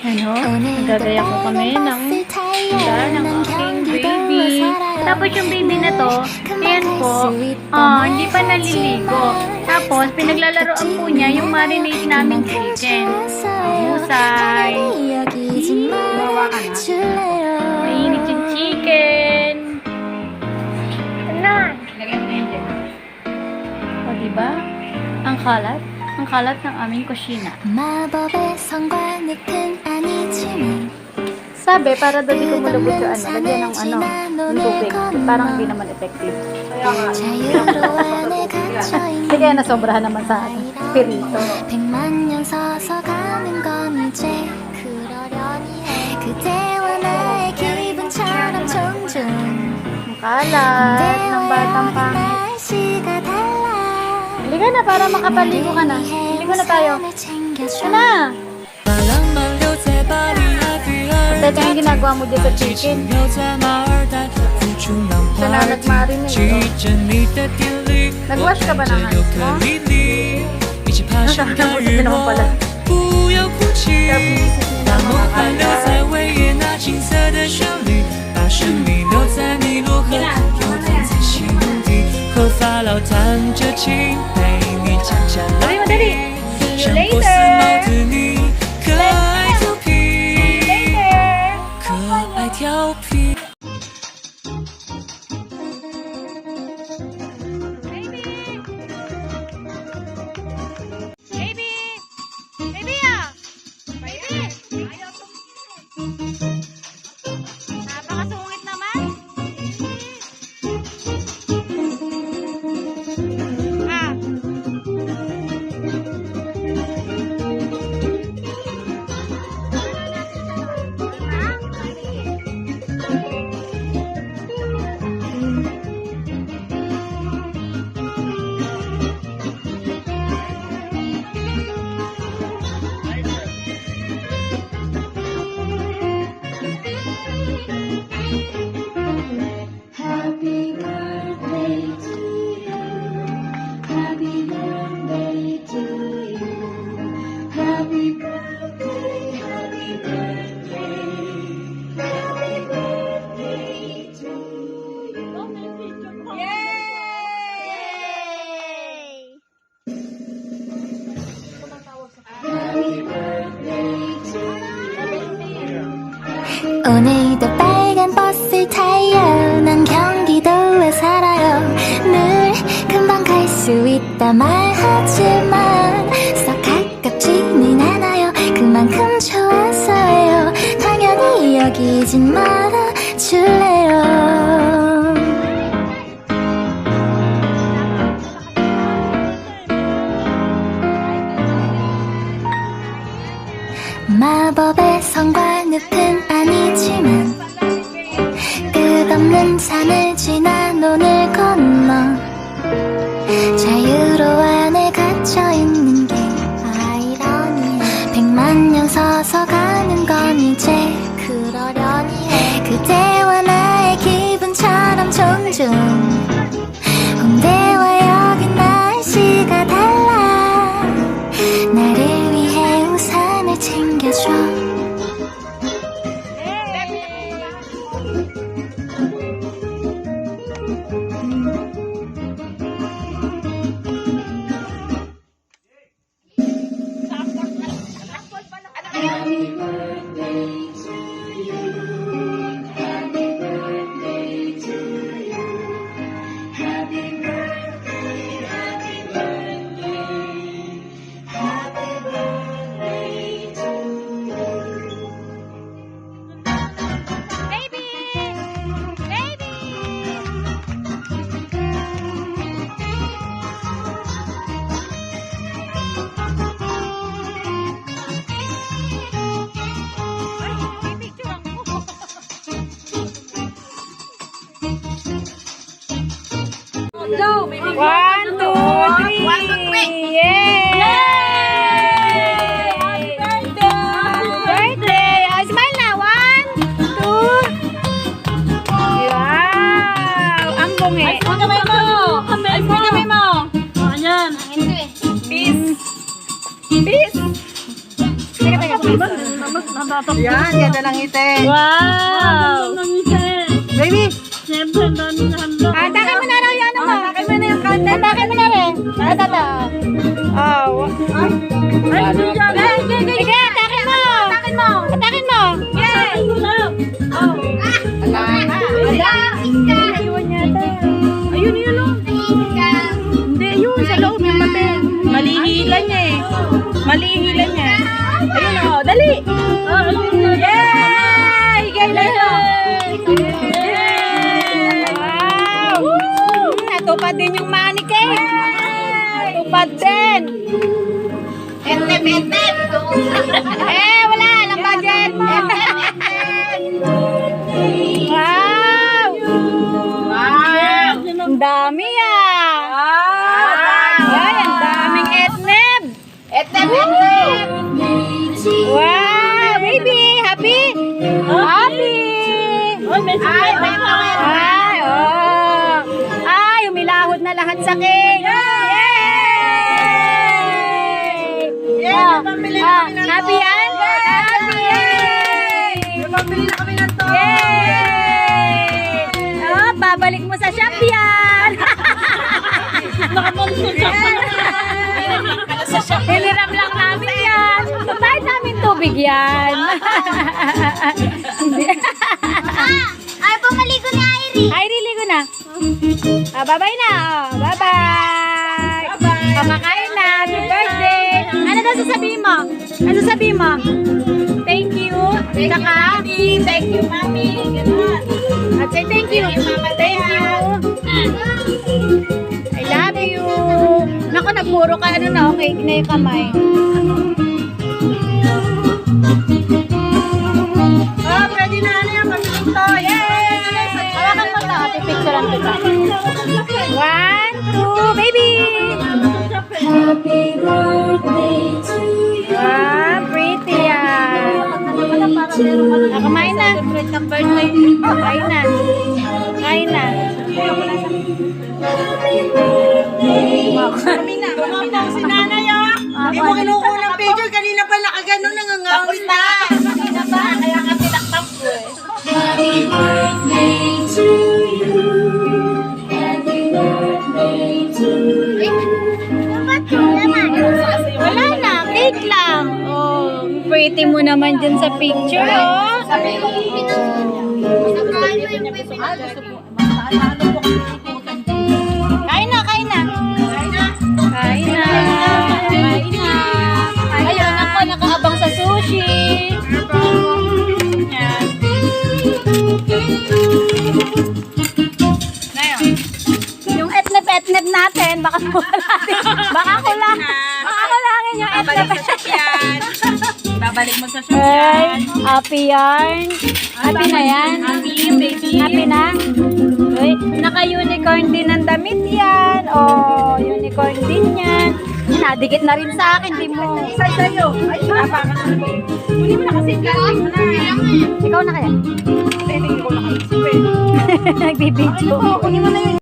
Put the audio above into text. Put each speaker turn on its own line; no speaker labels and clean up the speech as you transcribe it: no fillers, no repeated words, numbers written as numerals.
Ano? Nagagaya ko kami ng aking baby. Tapos yung baby na to, ayan po, hindi pa naliligo. Tapos, pinaglalaroan po niya yung marinate namin chicken. Husay. Bawa ka na. Mainit yung chicken. Ano? Lagyan mo na yun dyan. O, diba? Ang kalat. Ang kalat ng aming kusina. Sabi, para daw di ko malubot sa lagyan ng tubig. Parang hindi naman effective. Kaya nasobrahan naman sa spirito. Ang kalat ng batang pangit. Halika na para makapaligo ka na. Ligo na tayo. Ito na! Ito yung ginagawa mo dyan sa chicken. Ito na nagmarinate. Nag-wash ka ba ng hands mo? Nakakabuti naman pala. Kaya bumisip nila mga Dali, madali! See you later! Napakasungit naman!
오늘도 빨간 버스를 타요. 난 경기도에 살아요. 늘 금방 갈 수 있다 말하지만 썩 가깝지는 않아요. 그만큼 좋아서요. 당연히 여기진 말아줄래요. 마법의 성과 늪은 아니지만 끝없는 산을 지나 논을 건너 자유로 안에 갇혀있는 게 아이러니해. 100만 년 서서 가는 건 이제 그러려니 해. 그대와 나의 기분처럼 종종 홍대와 여긴 날씨가 달라. 나를 위해 우산을 챙겨줘.
One, two, three! Yay! Birthday! Smile na! 1, 2... Wow! Ang bungi! Ay, kamay mo! Ay, kamay mo! Ayan! Peace! Peace! Teka, teka.
Yan, ganda ng ngiti.
Wow!
Baby!
Atakin mo na raw yan mo.
Atakin mo na yung content.
Atakin mo na rin. Ito. Oh. Sige, atakin mo. Atakin mo. Yay! Ayun, yun. Hindi, yun. Sa loob yung papel. Malihilan niya eh. Malihilan niya. Ayun o, dali. Yay! Higay na yun. Wow! Natupad din yung mannequin. Natupad din. Wala. Lang budget. Wow! Ang dami Ay, ang daming etneb. Wow, baby, happy? Happy. Ay, umilahod na lahat sa cake. Yay! Happy yan? Happy yan!
Pambili na kami ng to.
Yay! Babalik mo sa shop yan! Hiniram lang namin yan. Bakit namin tubig yan?
Ay, pumaligo ni Irie.
Ay, ligo na. Bye-bye na. Bye-bye. Kumakain na. Happy birthday. Ano daw sasabihin mo? Ano sasabihin mo? Thank you. Saka?
Thank you, Mami. Ganun.
At say thank you. Thank you. I love you. Naku, nagpuro ka ano na, okay na yung kamay.
Ready na yan. Pambili to. Yay!
Hawakan mo ito. Ate, picturean kita. 1, 2, baby!
Happy birthday to you.
Pretty yan. Kumain na. Kain na. Kain na.
Kami na si nanay, oh. Hindi mo kinukuha ng picture. Kanina pa nakagano, nangangawin na. Kanina ba? Kaya ka tinaktak ko eh.
Happy birthday to you. Happy birthday to you.
Wala na. Cake lang. Oh, pretty mo naman dyan sa picture, oh. Kain na, kain na. Kain na. Kain na. Ayun, ako nakaabang sa sushi. Yan. Ngayon, yung etnep-etnep natin, baka kulangin. Baka kulangin yung etnep-etnep.
Babalik mo sa
Ay, happy yarn. Happy na yan? Happy na? Uy, naka-unicorn din ang damit yan. Oh, unicorn din yan. Nadikit na rin sa akin, di mo.
Sa'yo. Ay, napakan na. Huli mo na kasi. Galing mo na.
Ikaw na kaya?
Hindi ko nakaisip eh.
Nagbibidyo.
Kunin mo na yun.